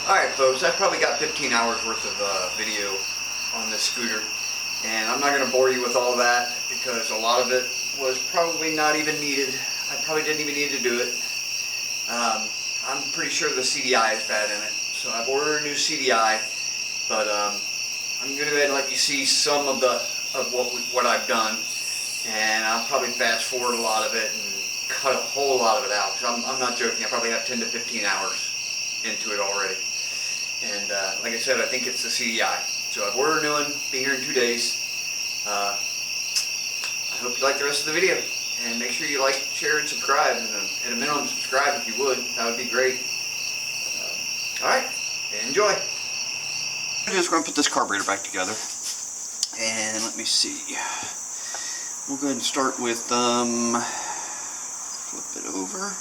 Alright folks, I've probably got 15 hours worth of video on this scooter, and I'm not going to bore you with all that because a lot of it was probably not even needed. I probably didn't even need to do it. I'm pretty sure the CDI is bad in it, so I've ordered a new CDI, but I'm going to go ahead and let you see some of what I've done, and I'll probably fast forward a lot of it and cut a whole lot of it out. I'm not joking, I probably have 10 to 15 hours into it already. And like I said, I think it's the CDI. So I've ordered a new one, be here in 2 days. I hope you like the rest of the video. And make sure you like, share, and subscribe. And at a minimum, subscribe if you would. That would be great. Alright, enjoy. I'm just going to put this carburetor back together. And let me see. We'll go ahead and start with, flip it over.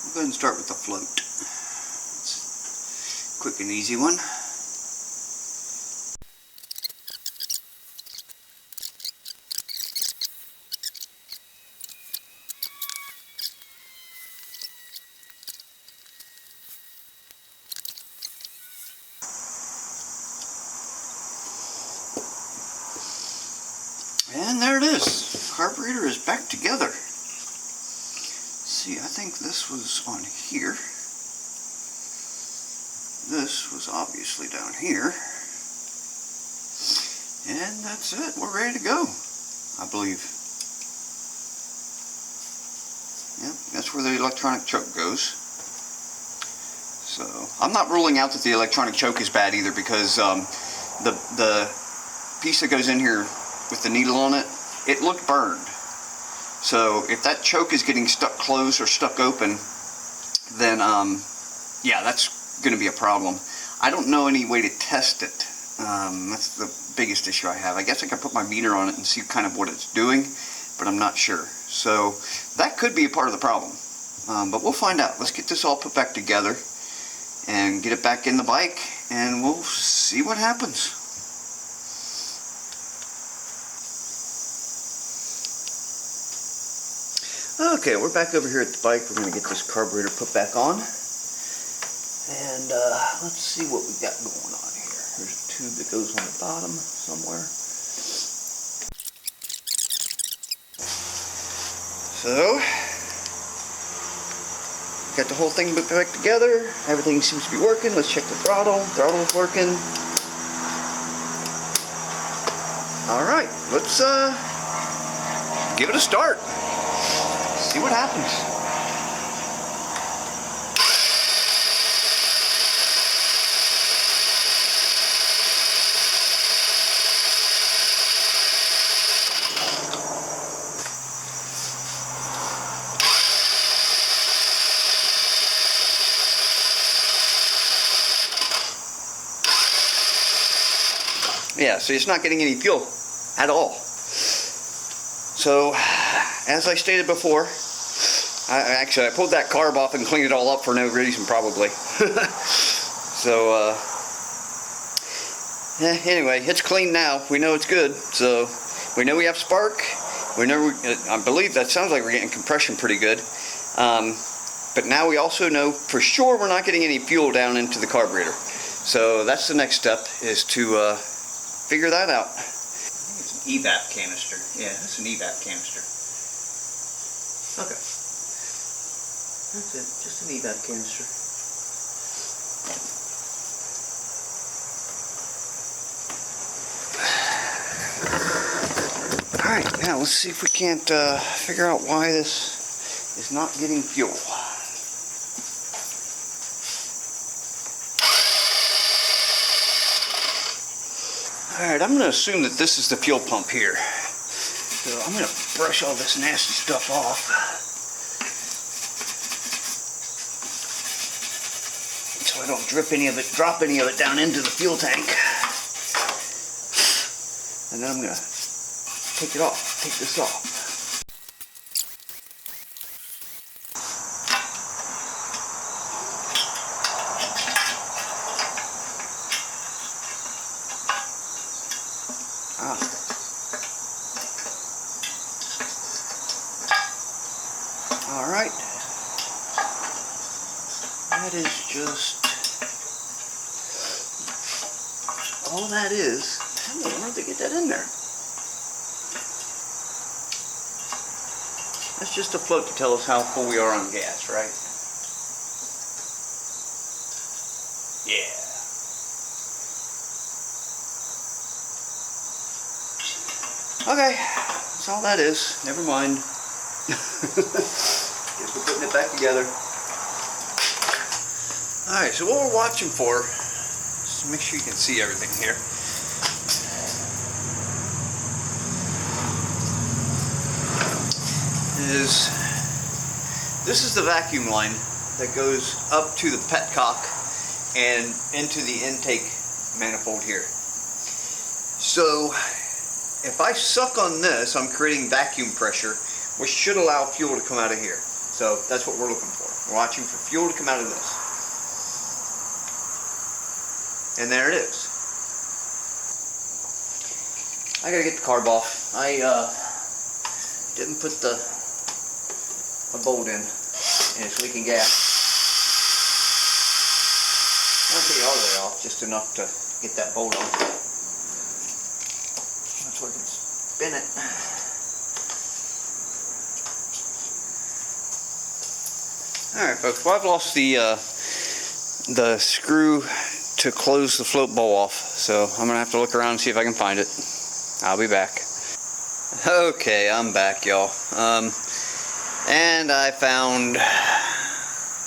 We'll go ahead and start with the float. It's a quick and easy one. And there it is. Carburetor is back together. See, I think this was on here. This was obviously down here. And that's it. We're ready to go, I believe. Yep, that's where the electronic choke goes. So, I'm not ruling out that the electronic choke is bad either, because the piece that goes in here with the needle on it, it looked burned. So if that choke is getting stuck closed or stuck open, then yeah, that's going to be a problem. I don't know any way to test it. That's the biggest issue I have. I guess I could put my meter on it and see kind of what it's doing, but I'm not sure. So that could be a part of the problem. But we'll find out. Let's get this all put back together and get it back in the bike, and we'll see what happens. Okay, we're back over here at the bike. We're going to get this carburetor put back on. And let's see what we got going on here. There's a tube that goes on the bottom somewhere. So, got the whole thing put back together. Everything seems to be working. Let's check the throttle. Throttle's working. Alright, let's give it a start. See what happens. Yeah, so it's not getting any fuel at all. So, as I stated before, I pulled that carb off and cleaned it all up for no reason, probably. So, anyway, it's clean now. We know it's good. So, we know we have spark. We know, I believe that sounds like we're getting compression pretty good. But now we also know for sure we're not getting any fuel down into the carburetor. So, that's the next step, is to figure that out. I think it's an evap canister. Yeah, it's an evap canister. Okay. That's it, just an evap canister. Alright, now let's see if we can't figure out why this is not getting fuel. Alright, I'm going to assume that this is the fuel pump here. So I'm going to brush all this nasty stuff off, so I don't drop any of it down into the fuel tank. And then I'm going to take this off. Alright. that is just all that is. How in the world did they get that in there? That's just a float to tell us how full we are on gas, right? Yeah. Okay, that's all that is. Never mind. Guess we're putting it back together. Alright, so what we're watching for, just make sure you can see everything here. This is the vacuum line that goes up to the petcock and into the intake manifold here. So if I suck on this, I'm creating vacuum pressure, which should allow fuel to come out of here. So that's what we're looking for. We're watching for fuel to come out of this. And there it is. I gotta get the carb off. I didn't put a bolt in, and it's leaking gas. I'll take it all the way off, just enough to get that bolt on. That's where I can spin it. Alright folks, well I've lost the screw to close the float bowl off, so I'm going to have to look around and see if I can find it. I'll be back. Okay, I'm back y'all. And I found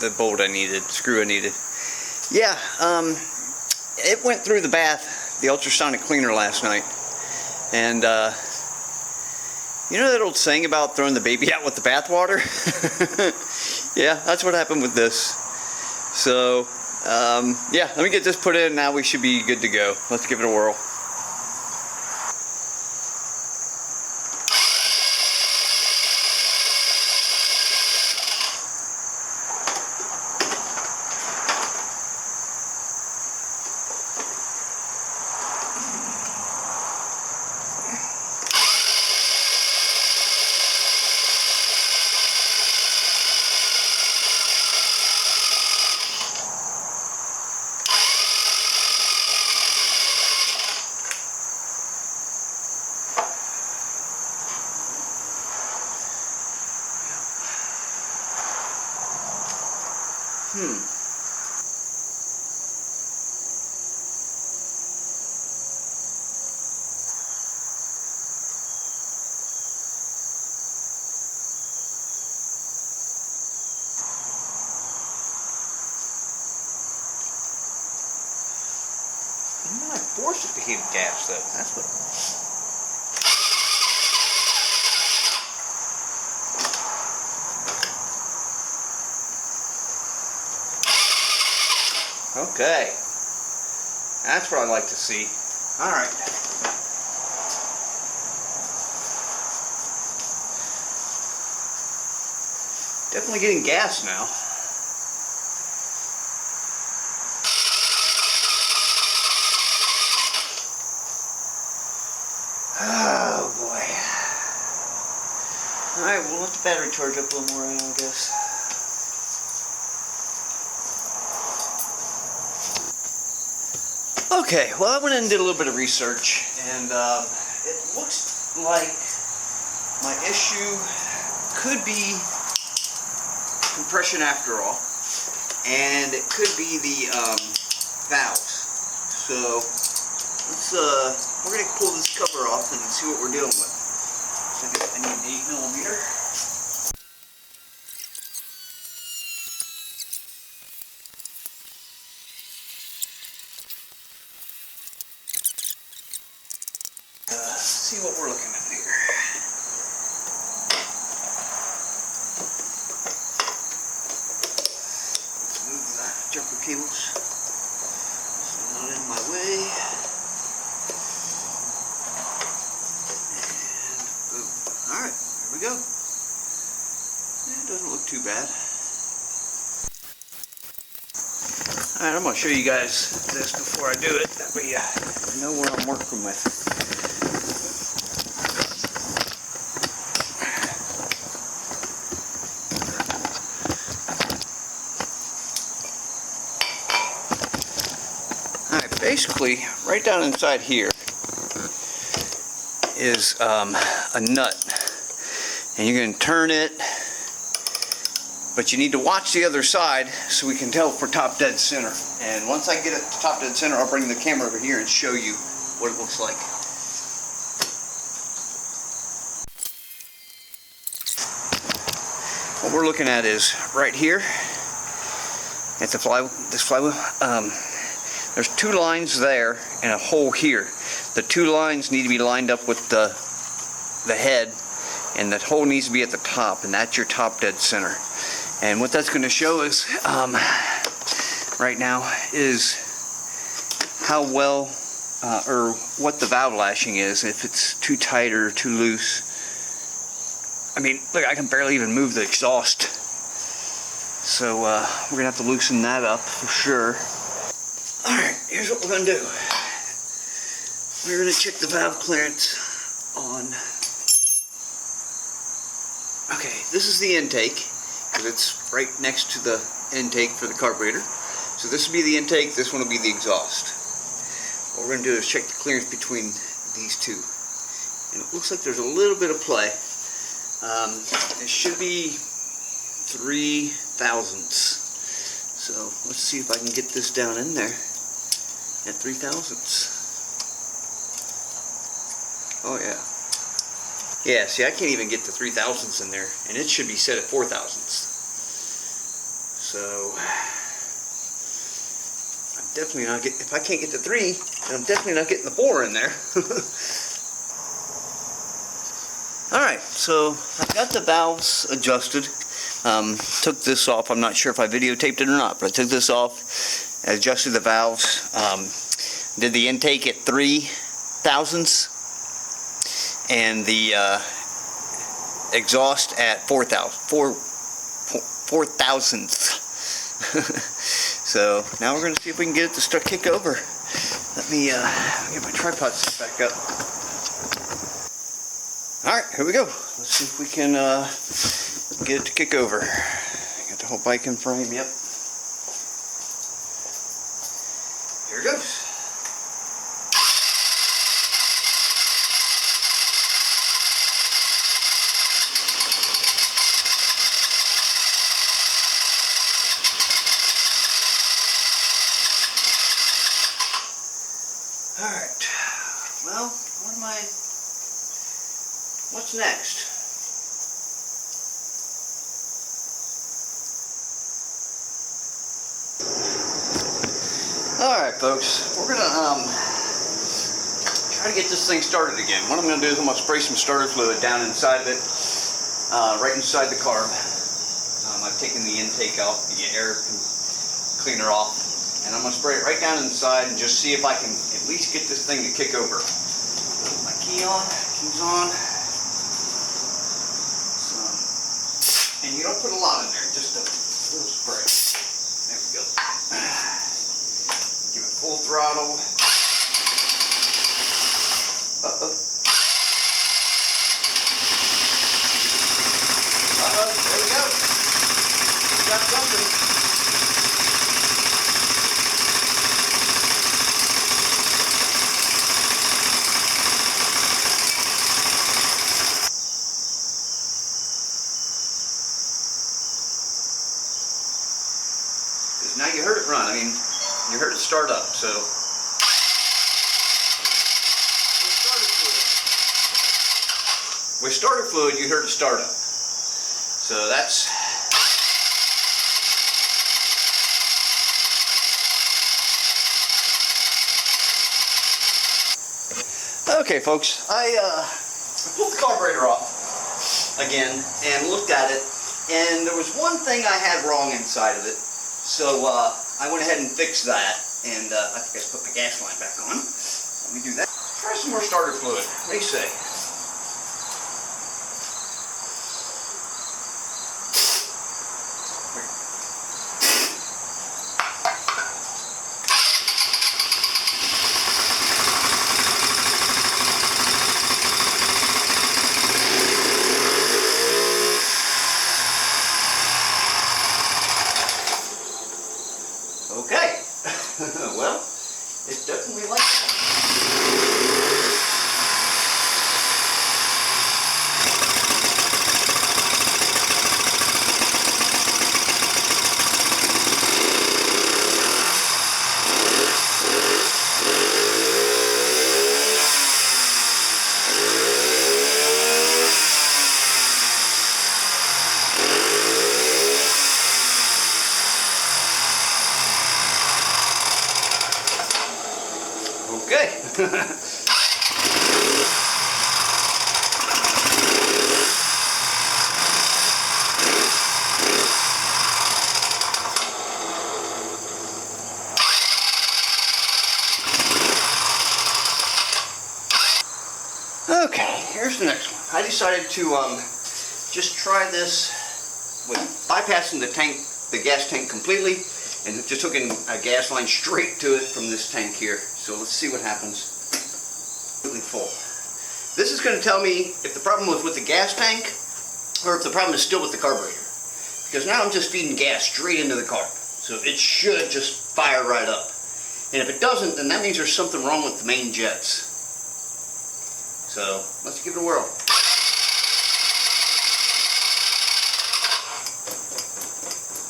the bolt I needed, screw I needed. Yeah, it went through the bath, the ultrasonic cleaner last night. And you know that old saying about throwing the baby out with the bathwater? Yeah, that's what happened with this. So, yeah, let me get this put in. Now we should be good to go. Let's give it a whirl. And then I forced it to heat gas though. That's what. Okay. That's what I like to see. Alright. Definitely getting gas now. Oh boy. Alright, we'll let the battery charge up a little more, I guess. Okay, well I went in and did a little bit of research, and it looks like my issue could be compression after all, and it could be the valves. So let's we're gonna pull this cover off and see what we're dealing with. So I need an 8mm. See what we're looking at here. Let's move the jumper cables so they're not in my way. And boom. Alright, there we go. It doesn't look too bad. Alright, I'm going to show you guys this before I do it. That way you know what I'm working with. basically, right down inside here is a nut. And you're going to turn it, but you need to watch the other side so we can tell if we're top dead center. And once I get it to top dead center, I'll bring the camera over here and show you what it looks like. What we're looking at is right here at the this flywheel. There's two lines there and a hole here. The two lines need to be lined up with the head, and that hole needs to be at the top, and that's your top dead center. And what that's going to show is right now is how well or what the valve lashing is, if it's too tight or too loose. I mean, look, I can barely even move the exhaust. So we're going to have to loosen that up for sure. Alright, here's what we're going to do. We're going to check the valve clearance on. Okay, this is the intake, because it's right next to the intake for the carburetor. So this will be the intake, this one will be the exhaust. What we're going to do is check the clearance between these two. And it looks like there's a little bit of play. It should be 3 thousandths. So let's see if I can get this down in there at 3 thousandths. Oh yeah. Yeah, see, I can't even get the 3 thousandths in there, and it should be set at 4 thousandths. So I'm definitely not getting, if I can't get the 3, then I'm definitely not getting the 4 in there. Alright, so I've got the valves adjusted. Took this off. I'm not sure if I videotaped it or not, but I took this off, adjusted the valves, did the intake at 3 thousandths, and the exhaust at 4 thousandths. So now we're going to see if we can get it to start kick over. Let me get my tripod set back up. Alright, here we go. Let's see if we can get it to kick over. Got the whole bike in frame, yep. Here it goes. Alright, well, what's next? Alright folks, we're going to try to get this thing started again. What I'm going to do is I'm going to spray some starter fluid down inside of it, right inside the carb. I've taken the intake out, the air cleaner off, and I'm going to spray it right down inside and just see if I can at least get this thing to kick over. Put my key on, keys on. So, and you don't put a lot in there, just a little spray. There we go. Give it full throttle. Uh-oh. Uh-oh, there we go. We got something. Because now you heard it run. I mean, you heard it start up, so. With starter fluid, you heard it start up. So that's. Okay, folks, I pulled the carburetor off again and looked at it, and there was one thing I had wrong inside of it. So I went ahead and fixed that, and I think I just put my gas line back on. Let me do that. Try some more starter fluid. What do you say? Okay. Well, It's definitely like that. Okay. Okay, here's the next one. I decided to just try this with bypassing the gas tank completely, and just hooking a gas line straight to it from this tank here. So let's see what happens. Completely full. This is going to tell me if the problem was with the gas tank or if the problem is still with the carburetor. Because now I'm just feeding gas straight into the carb. So it should just fire right up. And if it doesn't, then that means there's something wrong with the main jets. So let's give it a whirl.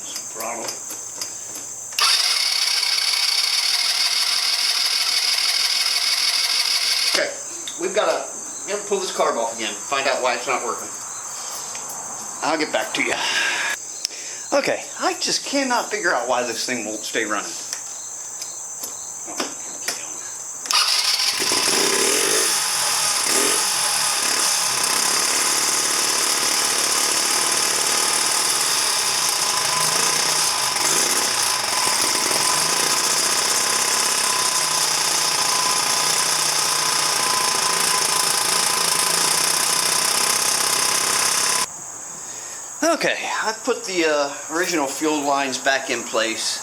Some throttle. Okay, we've got to pull this carb off again, find out why it's not working. I'll get back to you. Okay, I just cannot figure out why this thing won't stay running. Okay, I put the original fuel lines back in place,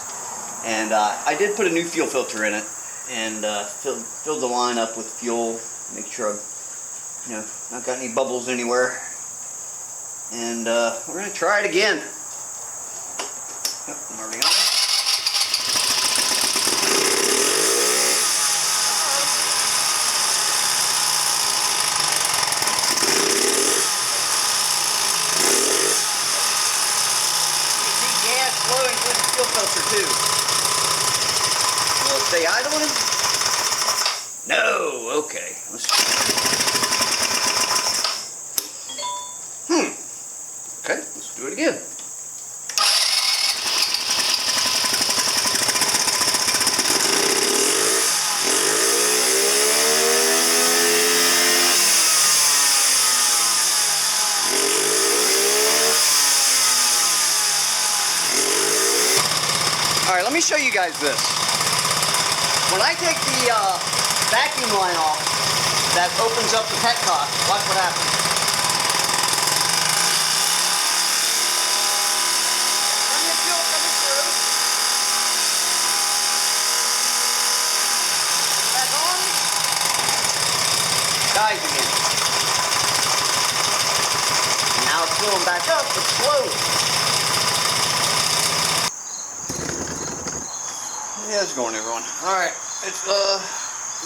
and I did put a new fuel filter in it, and filled the line up with fuel, make sure I've not got any bubbles anywhere, and we're going to try it again. Yep, I'm already on. Flowing through the fuel filter too. Will it stay idling? No. Okay. Let's Okay. Let's do it again. Alright, let me show you guys this. When I take the vacuum line off that opens up the petcock, watch what happens. Plenty of fuel coming through. Back on. Dies again. And now it's filling back up, but slowly. Yeah, how's it going, everyone? Alright, it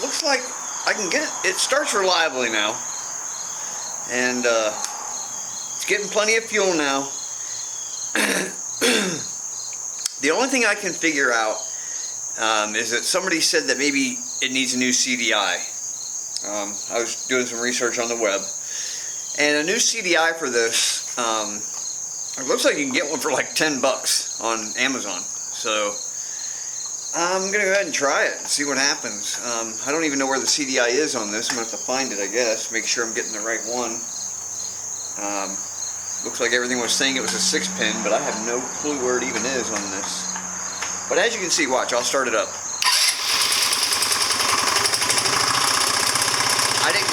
looks like I can get it. It starts reliably now. And it's getting plenty of fuel now. The only thing I can figure out is that somebody said that maybe it needs a new CDI. I was doing some research on the web. And a new CDI for this, it looks like you can get one for like $10 on Amazon. So I'm going to go ahead and try it and see what happens. I don't even know where the CDI is on this. I'm going to have to find it, I guess. Make sure I'm getting the right one. Looks like everything was saying it was a 6-pin, but I have no clue where it even is on this. But as you can see, watch, I'll start it up. I didn't...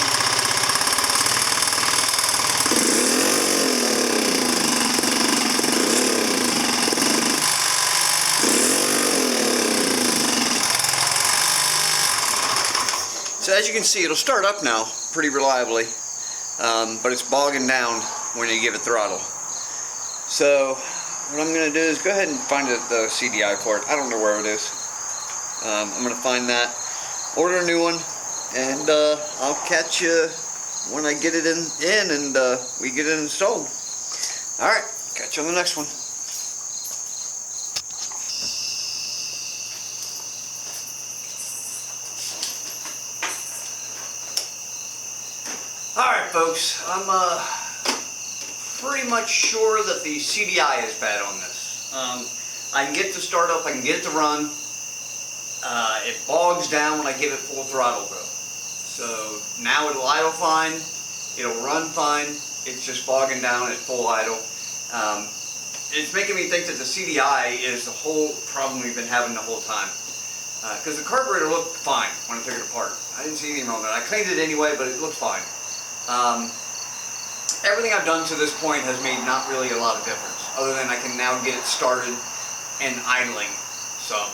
So as you can see, it'll start up now pretty reliably, but it's bogging down when you give it throttle. So what I'm going to do is go ahead and find the CDI port. I don't know where it is. I'm going to find that. order a new one, and I'll catch you when I get it in and we get it installed. Alright, catch you on the next one. Alright folks, I'm pretty much sure that the CDI is bad on this. I can get it to start up, I can get it to run. It bogs down when I give it full throttle though. So now it'll idle fine, it'll run fine, it's just bogging down at full idle. It's making me think that the CDI is the whole problem we've been having the whole time. Because the carburetor looked fine when I took it apart. I didn't see anything wrong with it. I cleaned it anyway, but it looked fine. Everything I've done to this point has made not really a lot of difference, other than I can now get it started and idling some.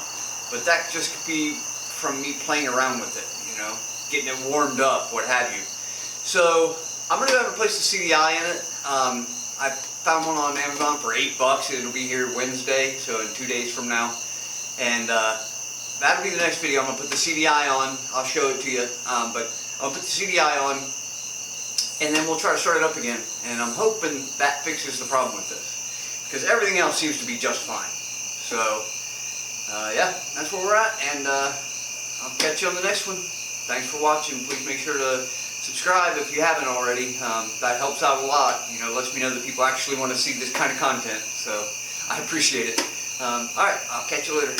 But that just could be from me playing around with it, you know, getting it warmed up, what have you. So I'm going to go ahead and replace the CDI in it. I found one on Amazon for $8. It'll be here Wednesday, so in 2 days from now. And that'll be the next video. I'm going to put the CDI on. I'll show it to you. But I'll put the CDI on, and then we'll try to start it up again. And I'm hoping that fixes the problem with this, because everything else seems to be just fine. So yeah, that's where we're at, and I'll catch you on the next one. Thanks for watching. Please make sure to subscribe if you haven't already. That helps out a lot. You know, lets me know that people actually want to see this kind of content. So I appreciate it. All right, I'll catch you later.